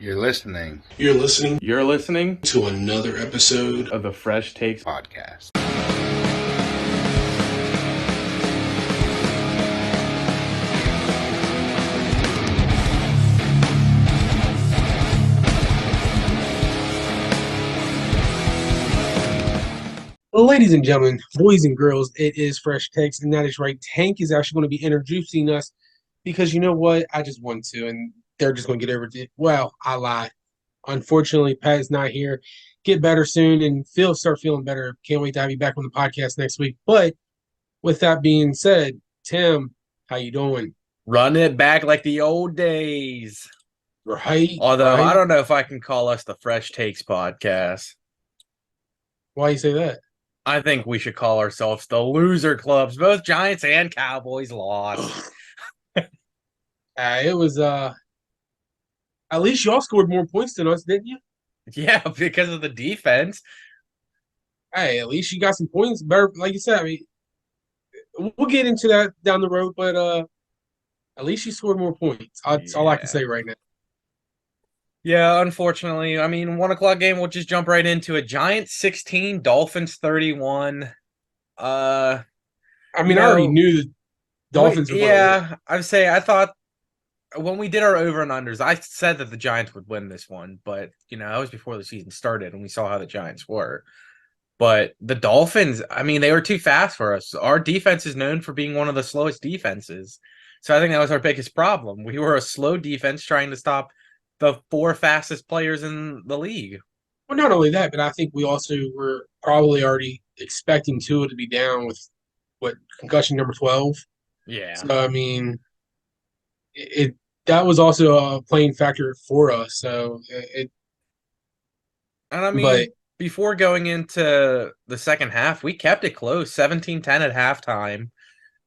You're listening You're listening to another episode of the Fresh Takes podcast. Ladies and gentlemen, boys and girls, it is FreshTakes, and that is right. Tank is actually going to be introducing us because you know what? I just want to, and they're just going to get over it. Well, I lied. Unfortunately, Pat's not here. Get better soon, and start feeling better. Can't wait to have you back on the podcast next week. But with that being said, Tim, how you doing? Run it back like the old days. Right, Although I right. don't know if I can call us the Fresh Takes podcast. Why you say that? I think we should call ourselves the Loser Clubs. Both Giants and Cowboys lost. It was at least y'all scored more points than us, didn't you? Yeah, because of the defense. Hey, at least you got some points. Better, like you said. I mean, we'll get into that down the road, but at least you scored more points. That's all I can say right now. Yeah, unfortunately. I mean, 1:00 game, we'll just jump right into it. Giants 16, Dolphins 31. I mean, I already knew the Dolphins were going to win. I thought when we did our over and unders, I said that the Giants would win this one, but that was before the season started and we saw how the Giants were. But the Dolphins, I mean, they were too fast for us. Our defense is known for being one of the slowest defenses. So I think that was our biggest problem. We were a slow defense trying to stop the 4 fastest players in the league. Well, not only that, but I think we also were probably already expecting Tua to be down with concussion number 12. Yeah. So I mean, it that was also a playing factor for us. So And I mean, but before going into the second half, we kept it close, 17-10 at halftime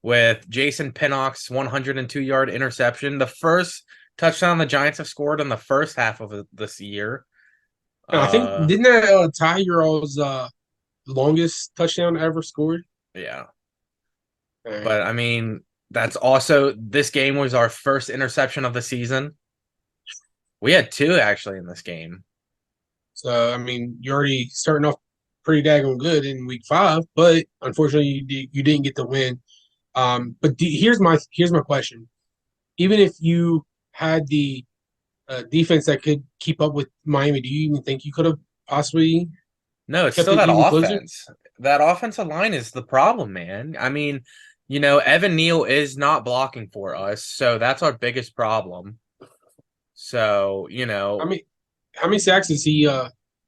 with Jason Pinnock's 102-yard interception. The first touchdown the Giants have scored in the first half of this year. I think didn't that tie your all's longest touchdown ever scored? Yeah. Right. But I mean, that's also this game was our first interception of the season. We had 2 actually in this game. So I mean, you're already starting off pretty daggone good in week 5, but unfortunately, you didn't get the win. But here's my question: even if you had the defense that could keep up with Miami, do you even think you could have possibly? No, it's Kept still it that even closer? offense. That offensive line is the problem, man. I mean, Evan Neal is not blocking for us, so that's our biggest problem. So, How many sacks has he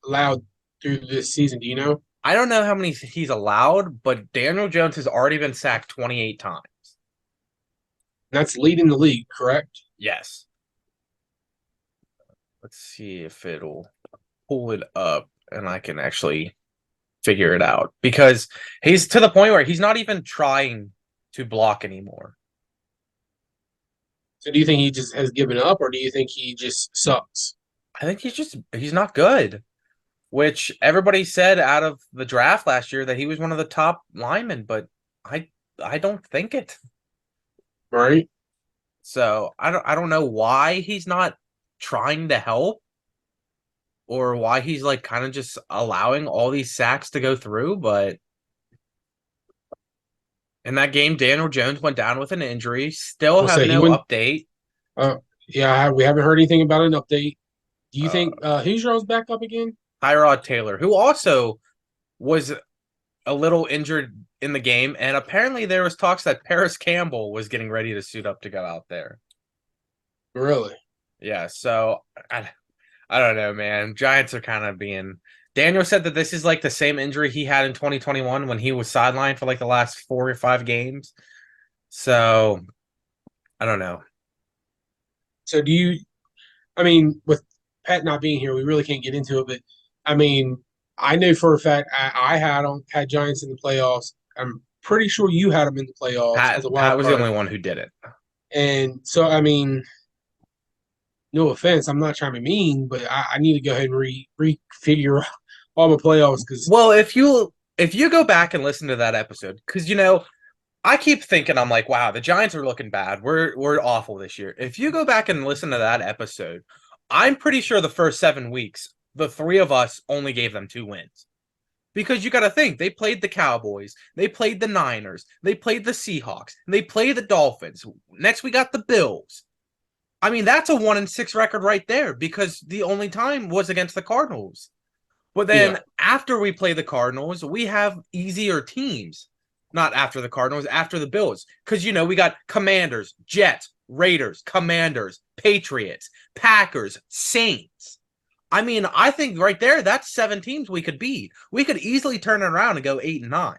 allowed through this season? Do you know? I don't know how many he's allowed, but Daniel Jones has already been sacked 28 times. That's leading the league, correct? Yes. Let's see if it'll pull it up and I can actually figure it out, because he's to the point where he's not even trying to block anymore. So do you think he just has given up, or do you think he just sucks? I think he's not good, which everybody said out of the draft last year that he was one of the top linemen, but I don't think it. Right? So I don't know why he's not trying to help, or why he's like kind of just allowing all these sacks to go through. But in that game, Daniel Jones went down with an injury. Still have no update. Yeah, we haven't heard anything about an update. Do you think who's y'all's back up again? Tyrod Taylor, who also was a little injured in the game, and apparently there was talks that Paris Campbell was getting ready to suit up to go out there. Really? Yeah, so I don't know, man. Giants are kind of being... Daniel said that this is like the same injury he had in 2021 when he was sidelined for like the last 4 or 5 games. So, I don't know. So I mean, with Pat not being here, we really can't get into it, but I mean, I know for a fact I had Giants in the playoffs. I'm pretty sure you had them in the playoffs as a wild Pat was card. the only one who did it. And so, I mean, no offense, I'm not trying to be mean, but I need to go ahead and refigure all my playoffs because. Well, if you go back and listen to that episode, because I keep thinking, I'm like, wow, the Giants are looking bad. We're awful this year. If you go back and listen to that episode, I'm pretty sure the first 7 weeks, the three of us only gave them 2 wins. Because you got to think, they played the Cowboys, they played the Niners, they played the Seahawks, they played the Dolphins. Next, we got the Bills. I mean, that's a 1-6 record right there because the only time was against the Cardinals. But Yeah. then after we play the Cardinals, we have easier teams. Not after the Cardinals, after the Bills. Because, we got Commanders, Jets, Raiders, Commanders, Patriots, Packers, Saints. I mean, I think right there, that's 7 teams we could beat. We could easily turn it around and go 8-9.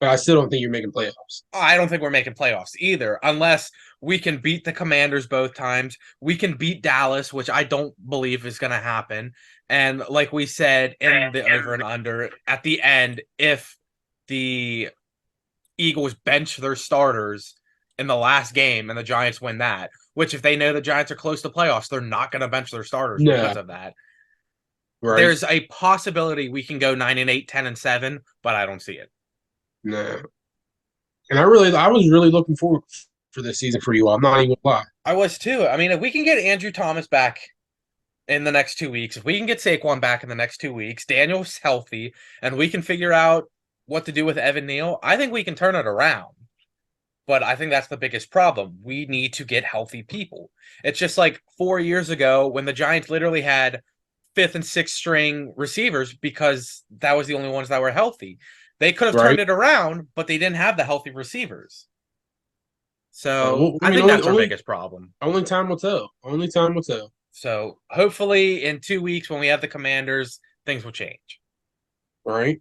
But I still don't think you're making playoffs. I don't think we're making playoffs either, unless we can beat the Commanders both times. We can beat Dallas, which I don't believe is going to happen. And like we said in the over and under, at the end, if the Eagles bench their starters in the last game and the Giants win that, which if they know the Giants are close to playoffs, they're not going to bench their starters because No, of that. right? There's a possibility we can go 9-8, 10-7, but I don't see it. No. And I was really looking forward for this season for you all. I'm not even gonna lie. I was too. I mean, if we can get Andrew Thomas back in the next 2 weeks, if we can get Saquon back in the next 2 weeks, Daniel's healthy, and we can figure out what to do with Evan Neal, I think we can turn it around. But I think that's the biggest problem. We need to get healthy people. It's just like 4 years ago when the Giants literally had fifth and sixth string receivers because that was the only ones that were healthy. They could have turned Right? it around, but they didn't have the healthy receivers. So Well, I I mean, think only that's our only biggest problem. only time will tell. Only time will tell. So hopefully in 2 weeks when we have the Commanders, things will change. Right?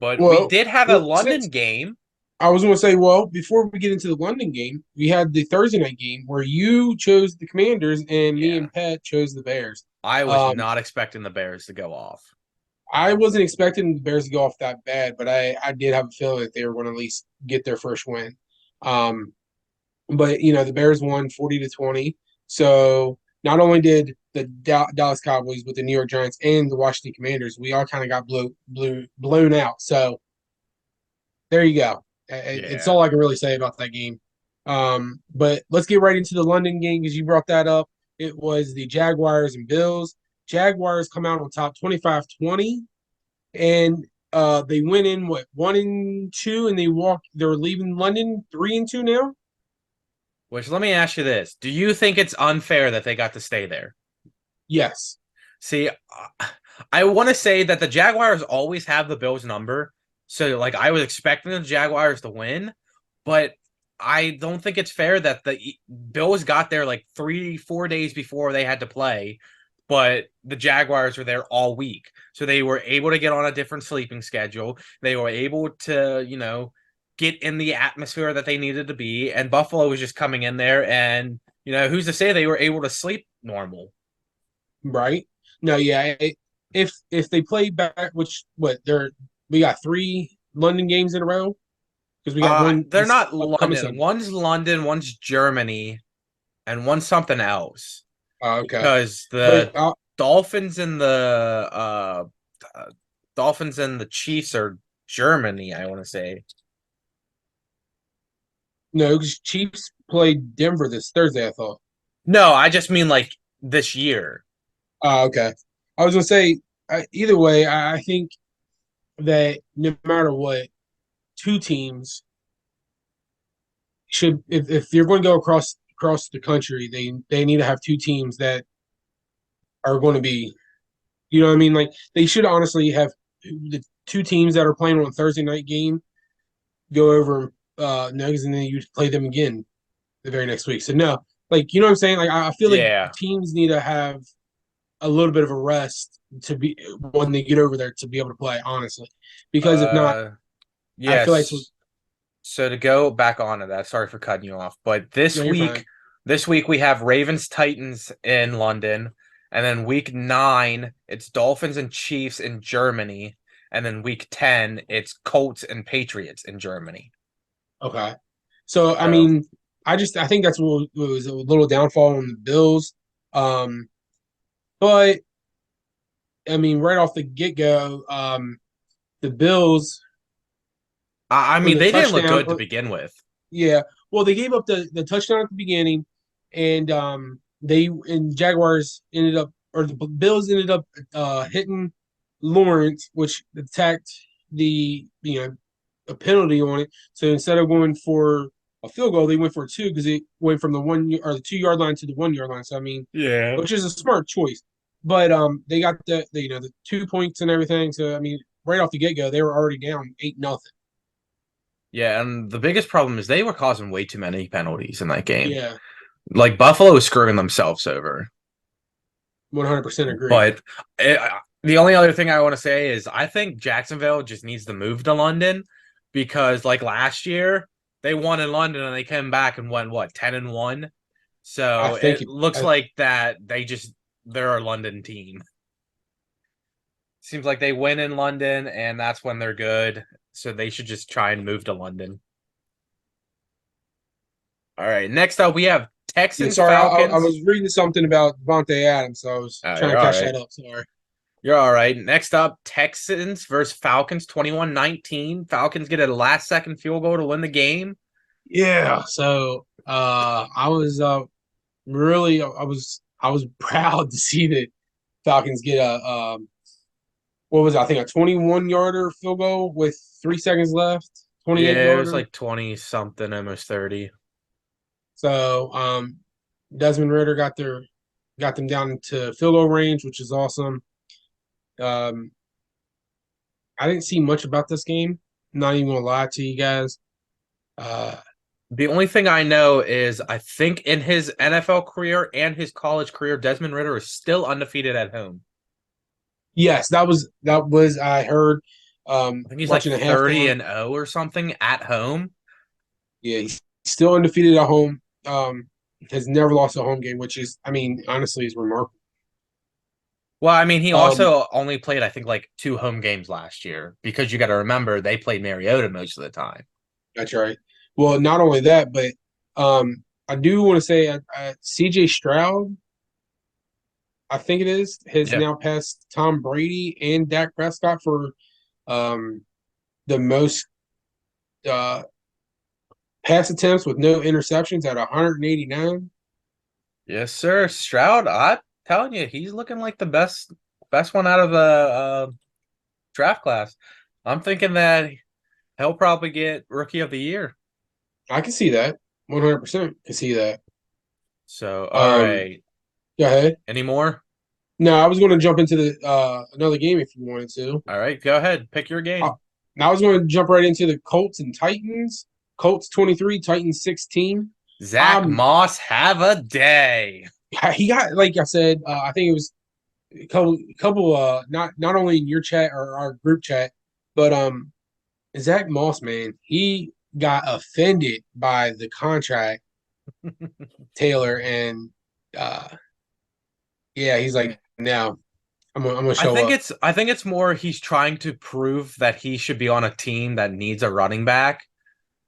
But we Well, did have a well, London since game. I was going to say, well, before we get into the London game, we had the Thursday night game where you chose the Commanders and me Yeah, and Pat chose the Bears. I was Um, not expecting the Bears to go off. I wasn't expecting the Bears to go off that bad, but I did have a feeling that they were going to at least get their first win. Um, but the Bears won 40-20. So not only did the Dallas Cowboys, but the New York Giants and the Washington Commanders, we all kind of got blown out. So there you go. It's Yeah. all I can really say about that game. But let's get right into the London game because you brought that up. It was the Jaguars and Bills. Jaguars come out on top 25-20, and they went in what 1-2, and they're leaving London 3-2 now. Which let me ask you this. Do you think it's unfair that they got to stay there? Yes. See, I want to say that the Jaguars always have the Bills number. So, like, I was expecting the Jaguars to win, but I don't think it's fair that the Bills got there like 3, 4 days before they had to play, but the Jaguars were there all week. So they were able to get on a different sleeping schedule. They were able to, get in the atmosphere that they needed to be. And Buffalo was just coming in there and, who's to say they were able to sleep normal? Right. No, yeah. If they play back, which what they're we got three London games in a row because we got one They're this not upcoming London. Sunday. One's London, one's Germany, and one's something else. Okay, Because but the Dolphins and the uh, Dolphins and the Chiefs are Germany, I want to say. no, because Chiefs played Denver this Thursday. I thought. No, I just mean like this year. Okay. I was gonna say either way. I think that no matter what, two teams should if you're going to go across the country, they need to have two teams that are going to be, you know what I mean? Like they should honestly have the two teams that are playing on a Thursday night game go over nugs and then you play them again the very next week. So no, like you know what I'm saying? Like I feel like Yeah. teams need to have a little bit of a rest to be when they get over there to be able to play, honestly. Because if not, Uh, I feel like yes. So to go back onto that, sorry for cutting you off, but no, you're fine. this week we have Ravens Titans in London, and then week 9 it's Dolphins and Chiefs in Germany, and then week 10 it's Colts and Patriots in Germany. Okay. So I So mean, I think that's what was a little downfall on the Bills. Um, but I mean, right off the get go, the Bills I on mean the they didn't look touchdown. good to begin with. Yeah, well, they gave up the touchdown at the beginning, and Jaguars ended up, or the Bills ended up hitting Lawrence, which attacked the a penalty on it. So instead of going for a field goal, they went for two because it went from the or the 2 yard line to the 1 yard line. So I mean, Yeah. which is a smart choice. But they got the 2 points and everything. So I mean, right off the get go, they were already down 8-0. Yeah, and the biggest problem is they were causing way too many penalties in that game. Yeah, Like Buffalo was screwing themselves over. 100% agree. But it, the only other thing I want to say is I think Jacksonville just needs to move to London because like last year they won in London and they came back and won what 10-1. I So think it it. looks like that they're our London team. Seems like they win in London and that's when they're good. So they should just try and move to London. All right, next up we have Yeah, Texans sorry, I Falcons. was reading something about Devontae Adams, so I was trying You're to all catch right. that up. Sorry. You're all right. Next up, Texans versus Falcons 21-19. Falcons get a last second field goal to win the game. Yeah. So I was really I was proud to see that Falcons get a what was it? I think a 21-yarder field goal with 3 seconds left, 28 Yeah, it was yarder. like 20 something, almost 30. So Desmond Ritter got them down to field goal range, which is awesome. Um, I didn't see much about this game. Not even gonna lie to you guys. Uh, The only thing I know is I think in his NFL career and his college career, Desmond Ritter is still undefeated at home. yes, that was I heard I think he's like watching a 30 halftime. and 0 or something at home. Yeah, he's still undefeated at home. Has never lost a home game, which is, I mean, honestly, is remarkable. Well, I mean, he Um, also only played, I think, like 2 home games last year because you got to remember they played Mariota most of the time. that's right. Well, not only that, but I do want to say CJ Stroud, I think it is, has Yeah. now passed Tom Brady and Dak Prescott for um, the most uh, pass attempts with no interceptions at 189. Yes, sir. Stroud, I'm telling you, he's looking like the best one out of the draft class. I'm thinking that he'll probably get rookie of the year. I can see that. 100% can see that. So, all Um, right. Go ahead. Any more? No, I was going to jump into the another game if you wanted to. All right, go ahead. Pick your Uh, game. Now I was going to jump right into the Colts and Titans. Colts 23, Titans 16. Zach Um, Moss, have a day. he got, like I said, I think it was a couple not only in your chat or our group chat, but Zach Moss, man, he got offended by the contract Taylor, and uh yeah, he's like, no, I'm gonna show up. I think it's more he's trying to prove that he should be on a team that needs a running back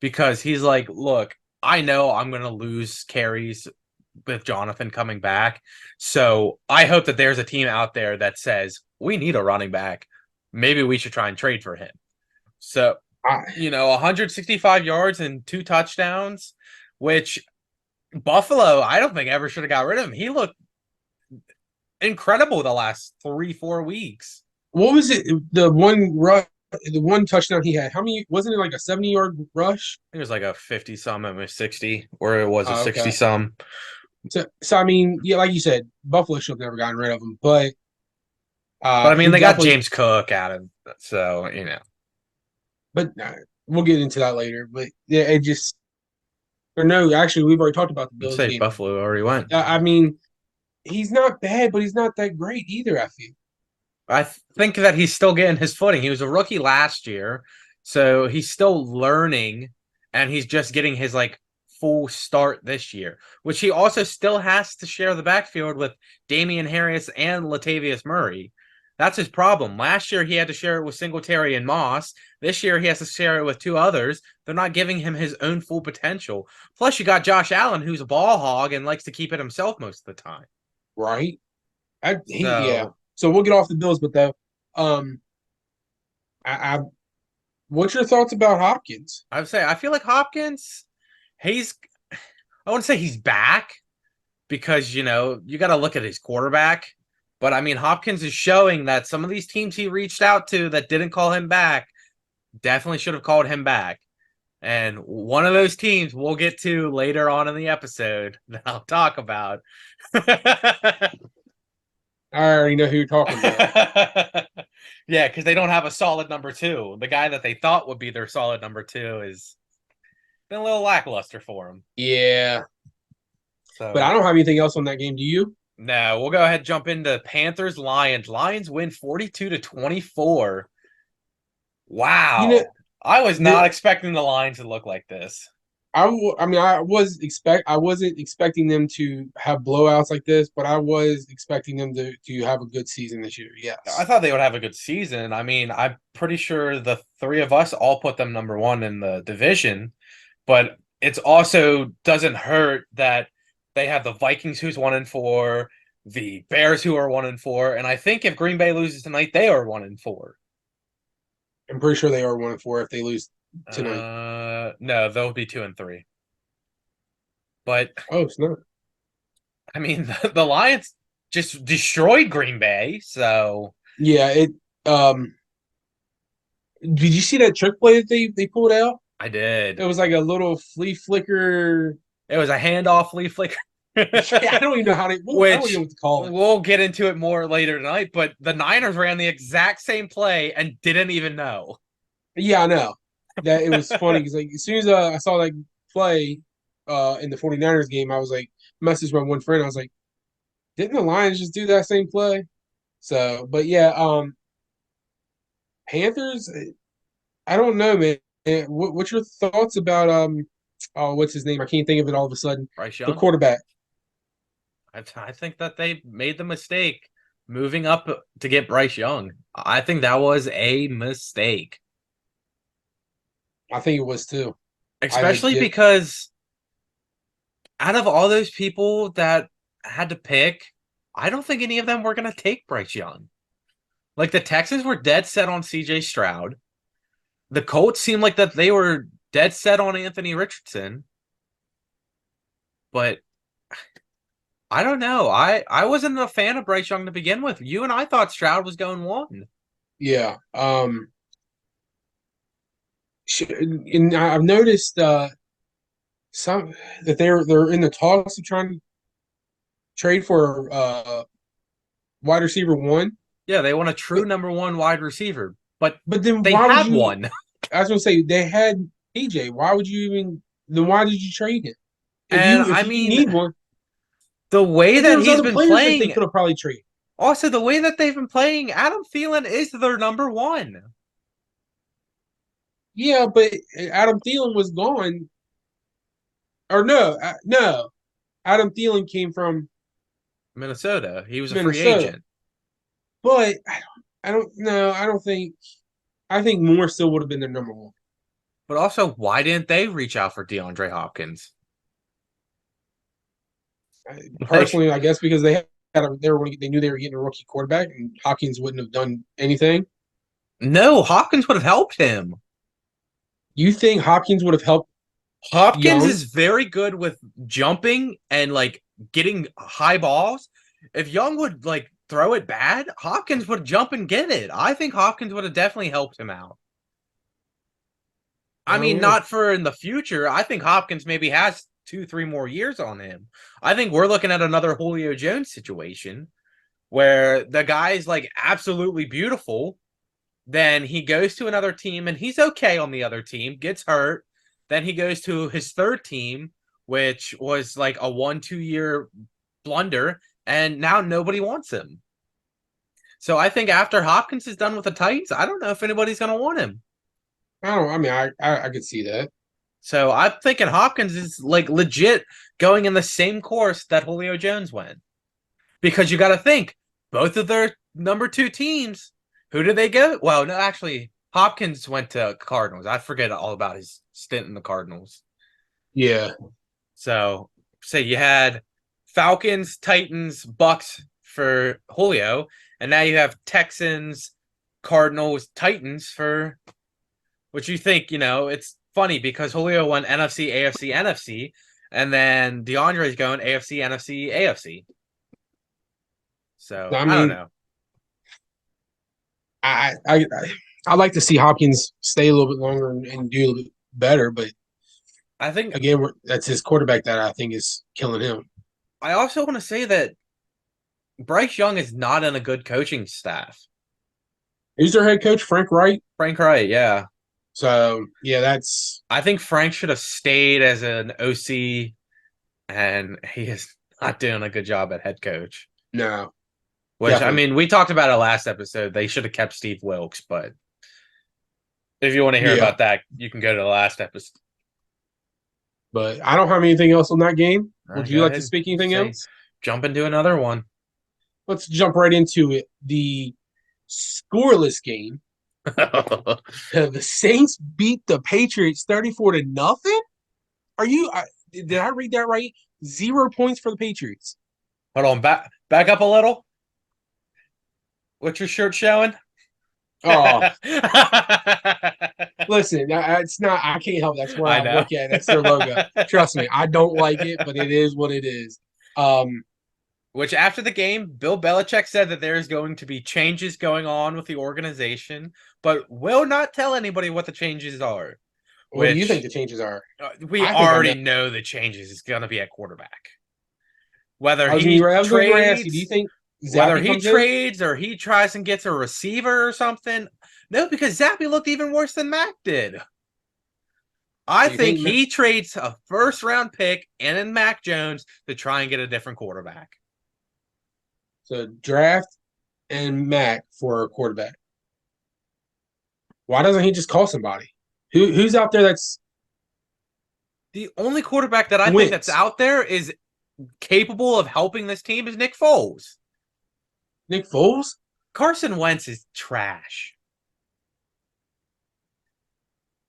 because he's like, look, I know I'm going to lose carries with Jonathan coming back. So I hope that there's a team out there that says, we need a running back. Maybe we should try and trade for him. So, I, 165 yards and 2 touchdowns, which Buffalo, I don't think ever should have got rid of him. He looked incredible the last 3-4 weeks. what was it? The one touchdown he had. How many? Wasn't it like a 70-yard rush? It was like a 50 some, almost 60, or it was a 60 Okay. some. So I mean, yeah, like you said, Buffalo should have never gotten rid of him, but But I mean, he they got definitely. James Cook out of so But we'll get into that later. But yeah, it just or no, actually, we've already talked about the I'd Bills say game. Buffalo already went. I mean, he's not bad, but he's not that great either. I feel. I think that he's still getting his footing. He was a rookie last year, so he's still learning, and he's just getting his like full start this year, which he also still has to share the backfield with Damian Harris and Latavius Murray. That's his problem. Last year he had to share it with Singletary and Moss. This year he has to share it with two others. They're not giving him his own full potential. Plus, you got Josh Allen, who's a ball hog and likes to keep it himself most of the time. Right? Yeah. So So we'll get off the Bills, but though, um, I what's your thoughts about Hopkins? I would say I feel like Hopkins, he's I wouldn't say he's back, because you got to look at his quarterback. But I mean, Hopkins is showing that some of these teams he reached out to that didn't call him back definitely should have called him back. And one of those teams we'll get to later on in the episode that I'll talk about. I already know who you're talking about. Yeah, because they don't have a solid number two. The guy that they thought would be their solid number two is been a little lackluster for him. Yeah, but I So don't have anything else on that game. Do you? no, we'll go ahead and jump into Panthers Lions. Lions win 42-24. You know, Wow. I was not the expecting the Lions to look like this. I mean, I wasn't expecting them to have blowouts like this, but I was expecting them to have a good season this year. I Yes, thought they would have a good season. I mean, I'm pretty sure the three of us all put them number one in the division, but it's also doesn't hurt that they have the Vikings who's 1-4, the Bears who are 1-4, and I think if Green Bay loses tonight, they are 1-4. I'm pretty sure they are 1-4 if they lose tonight. No, they'll be 2-3. But Oh, it's not. I mean, the Lions just destroyed Green Bay, so Yeah, it. Um, did you see that trick play that they pulled out? I It did. was like a little flea flicker. It was a handoff leaf flicker, Yeah, I don't even know how to. I don't even know which what to call it. we'll get into it more later tonight. But the Niners ran the exact same play and didn't even know. Yeah, I know that it was funny because like as soon as I saw that play in the 49ers game, I was like, messaged my one friend. I was like, didn't the Lions just do that same play? So, but yeah, Panthers. I don't know, man. What's your thoughts about oh, what's his name? I can't think of it all of a sudden. Bryce The Young. quarterback. I think that they made the mistake moving up to get Bryce Young. I think that was a mistake, I think it was too. I especially legit. because out of all those people that had to pick, I don't think any of them were going to take Bryce Young. Like the Texans were dead set on CJ Stroud. The Colts seemed like that they were dead set on Anthony Richardson, but I don't know. I wasn't a fan of Bryce Young to begin with. You and I thought Stroud was going one. Yeah. And I've noticed some that they're in the talks of trying to trade for wide receiver one. Yeah, they want a true But number one wide receiver, but but then they why would have you? one. I was gonna say they had PJ. Why would you even? Then why did you trade him? And If I you mean, need one, the way and there that was he's other been players that they playing, could have probably traded. also the way that they've been playing, Adam Thielen is their number one. Yeah, but Adam Thielen was gone, or no. Adam Thielen came from Minnesota. He was a free Minnesota, agent. but I don't know. I don't think. I think Moore still would have been their number one. But also, why didn't they reach out for DeAndre Hopkins? Like, Personally, I guess because they knew they were getting a rookie quarterback, and Hopkins wouldn't have done anything. no, Hopkins would have helped him. You think Hopkins would have helped Hopkins Young? is very good with jumping and like getting high balls. If Young would like throw it bad, Hopkins would jump and get it. I think Hopkins would have definitely helped him out. I I don't mean, know. not for in the future. I think Hopkins maybe has 2, 3 more years on him. I think we're looking at another Julio Jones situation where the guy's like absolutely beautiful. Then he goes to another team and he's okay on the other team, gets hurt. Then he goes to his third team, which was like a 1, 2 year blunder, and now nobody wants him. So I think after Hopkins is done with the Titans, I don't know if anybody's going to want him. I don't. I mean, I could see that. So I'm thinking Hopkins is like legit going in the same course that Julio Jones went. Because you got to think, both of their number two teams, who did they go? Well, no, actually, Hopkins went to Cardinals. I forget all about his stint in the Cardinals. Yeah, So, say you had Falcons, Titans, Bucks for Julio, and now you have Texans, Cardinals, Titans for what you think. It's funny because Julio won NFC, AFC, NFC, And then DeAndre's going AFC, NFC, AFC. So I I don't mean, know. I like to see Hopkins stay a little bit longer and do a little bit better, but I think again, that's his quarterback that I think is killing him. I also want to say that Bryce Young is not in a good coaching staff. Who's their head coach? Frank Wright. Frank Wright, yeah. So yeah, that's I think Frank should have stayed as an OC, and he is not doing a good job at head coach. no, Which, I definitely. mean, we talked about it last episode. They should have kept Steve Wilkes, but if you want to hear Yeah, about that, you can go to the last episode. but I don't have anything else on that game. All Would right, you go like to ahead. speak anything Say, else? jump into another one. Let's jump right into it. The scoreless game. Hold The Saints beat the Patriots 34 to nothing. Are you? Did I read that right? 0 points for the Patriots. on, back up a little. What's your shirt showing? Oh, I listen, it's not. I can't help. That's where I know. work at. That's their logo. Trust me, I don't like it, but it is what it is. Which after the game, Bill Belichick said that there's going to be changes going on with the organization, but will not tell anybody what the changes are. What do you think Which the changes are? we I think I already know. know the changes is going to be at quarterback. Whether I was going to ask you. Do you think whether Zappy he comes in? trades or he tries and gets a receiver or something. No, because Zappy looked even worse than Mac did. I Do you think think he trades a first round pick and in Mac Jones to try and get a different quarterback. so? Draft and Mac for a quarterback. Why doesn't he just call somebody? Who's out there that's The only quarterback that I think that's wins? out there is capable of helping this team is Nick Foles. Nick Foles? Carson Wentz is trash.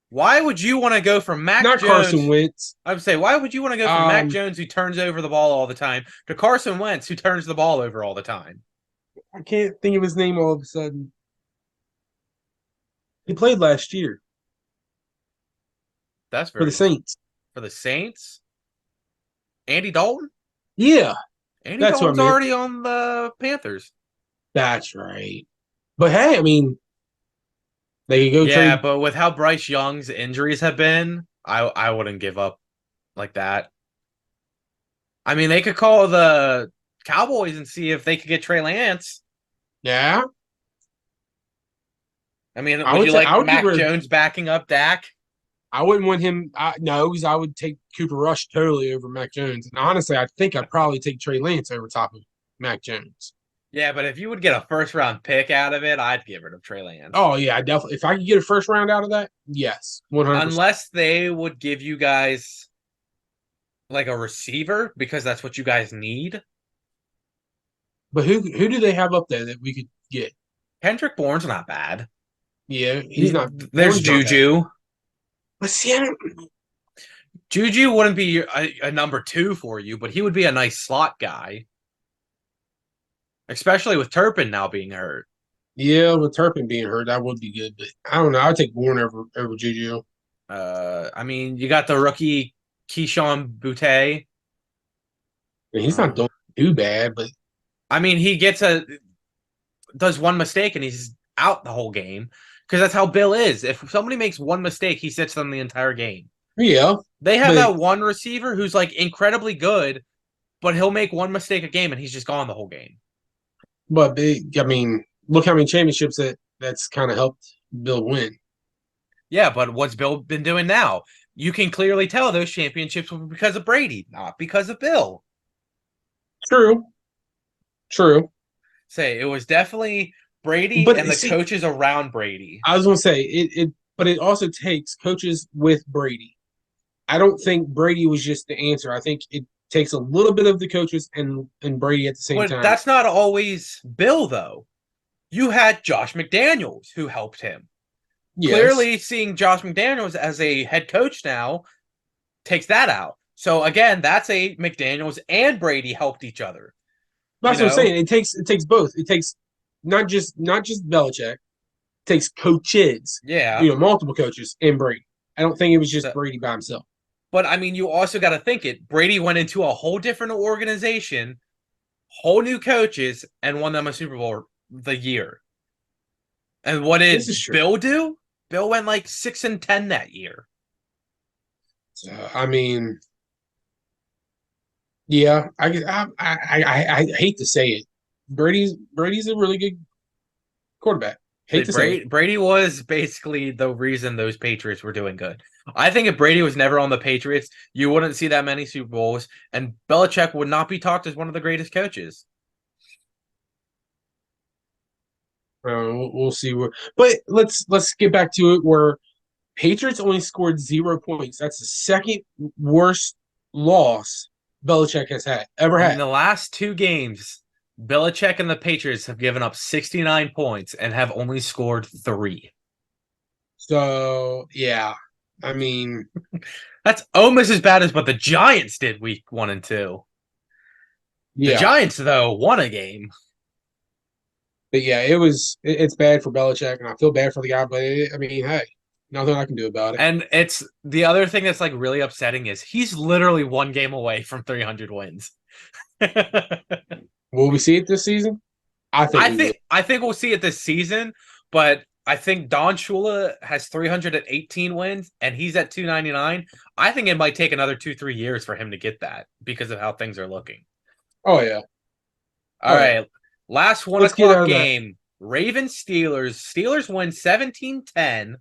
Why would you want to go from Mac Not Carson Jones? Wentz. I would say, why would you want to go from Mac Jones, who turns over the ball all the time, to Carson Wentz, who turns the ball over all the time? I can't think of his name all of a sudden. He played last year That's for the very Saints. for the Saints. Andy Dalton. Yeah, Andy that's what I Dalton's meant. already on the Panthers. That's right. But hey, I mean, they could go Yeah, trade. but with how Bryce Young's injuries have been, I wouldn't give up like that. I mean, they could call the Cowboys and see if they could get Trey Lance. Yeah, I mean, I would would you say I like would get Mac rid of. Jones backing up Dak? I wouldn't want him. No, because I would take Cooper Rush totally over Mac Jones. And honestly, I think I'd probably take Trey Lance over top of Mac Jones. Yeah, but if you would get a first round pick out of it, I'd get rid of Trey Lance. Oh yeah, I definitely. If I could get a first round out of that, yes, 100%. Unless they would give you guys like a receiver because that's what you guys need. But who do they have up there that we could get? Kendrick Bourne's not bad. Yeah, he's not. There's Bourne's not bad. Juju. But see, I don't, Juju wouldn't be a number two for you, but he would be a nice slot guy, especially with Turpin now being hurt. yeah, with Turpin being hurt, that would be good. But I don't know. I'd take Bourne over Juju. I mean, you got the rookie Keyshawn Butte. And he's not doing too bad, but I mean, he does one mistake and he's out the whole game because that's how Bill is. If somebody makes one mistake, he sits them the entire game. yeah. They have But that one receiver who's like incredibly good, but he'll make one mistake a game and he's just gone the whole game. I mean, look how many championships that's kind of helped Bill win. Yeah, but what's Bill been doing now? You can clearly tell those championships were because of Brady, not because of Bill. True, true. Say it was definitely Brady But and the see, coaches around Brady. I was gonna say but it also takes coaches with Brady. I don't think Brady was just the answer. I think it takes a little bit of the coaches and Brady at the same But time. that's not always Bill, though. You had Josh McDaniels who helped him. Yes, Clearly, seeing Josh McDaniels as a head coach now takes that out. So again, that's a McDaniels and Brady helped each other. You that's what I'm saying. know, It takes both. It takes not just Belichick. It takes coaches. yeah. Multiple coaches and Brady. I don't think it was just So, Brady by himself. But I mean, you also got to think it. Brady went into a whole different organization, whole new coaches, and won them a Super Bowl the year. And what This did is true. Bill do? Bill went like 6-10 that year. I mean, yeah, I hate to say it. Brady's a really good quarterback. So Hate to say it. Brady was basically the reason those Patriots were doing good. I think if Brady was never on the Patriots, you wouldn't see that many Super Bowls, and Belichick would not be talked as one of the greatest coaches. We'll see where, but let's get back to it. Where Patriots only scored 0 points. That's the second worst loss Belichick has ever And in had. the last two games, Belichick and the Patriots have given up 69 points and have only scored three. So yeah, I mean, That's almost as bad as what the Giants did week 1 and 2. The yeah, Giants, though, won a game. but yeah, it's bad for Belichick, and I feel bad for the guy. But I mean, hey, nothing I can do about it. And it's the other thing that's like really upsetting is he's literally one game away from 300 wins. Will we see it this season? I think I we will. think I think we'll see it this season, but I think Don Shula has 318 wins and he's at 299. I think it might take another 2-3 years for him to get that because of how things are looking. Oh yeah, All oh yeah. right. Last one Let's get out o'clock of that. game. Ravens Steelers. Steelers win 17-10.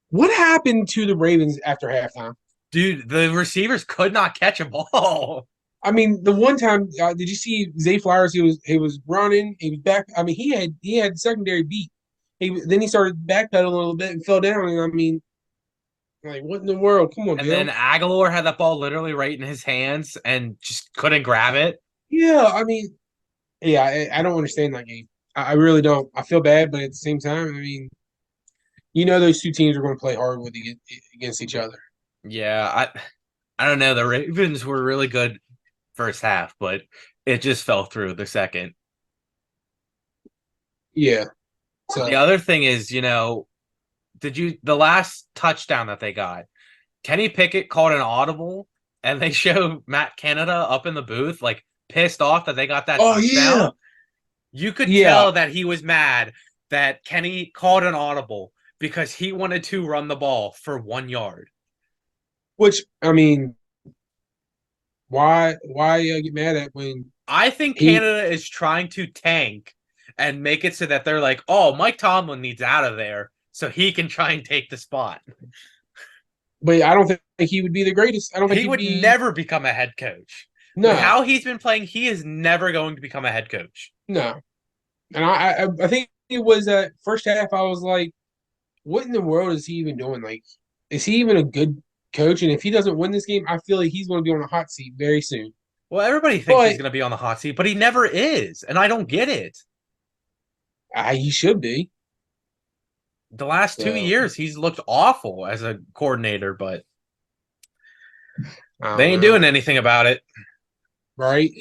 What happened to the Ravens after halftime? Dude, the receivers could not catch a ball. I mean, the one time, did you see Zay Flowers? He was running. He was back. I mean, he had secondary beat. Then he started backpedaling a little bit and fell down. And I mean, like, what in the world? Come on, And then Bill. Aguilar had that ball literally right in his hands and just couldn't grab it. Yeah, I mean, yeah, I don't understand that game. I really don't. I feel bad, but at the same time, I mean, those two teams are going to play hard against each other. Yeah, I don't know. The Ravens were really good first half, but it just fell through the second. Yeah. The So, other thing is, did you the last touchdown that they got? Kenny Pickett called an audible, and they show Matt Canada up in the booth, like pissed off that they got that oh yeah, touchdown. You could yeah. tell that he was mad that Kenny called an audible because he wanted to run the ball for 1 yard. Which I mean, why get mad at when I think he? Canada is trying to tank and make it so that they're like, oh, Mike Tomlin needs out of there so he can try and take the spot. But I don't think he would be the greatest. I don't think He he'd would be. never become a head coach. With No, how he's been playing, he is never going to become a head coach. no. And I think it was that first half. I was like, what in the world is he even doing? Like, is he even a good coach? And if he doesn't win this game, I feel like he's going to be on a hot seat very soon. Well, everybody thinks he's But going to be on the hot seat, but he never is. And I don't get it. he should be. The last two So years, he's looked awful as a coordinator, but I they don't ain't know. doing anything about it. Right?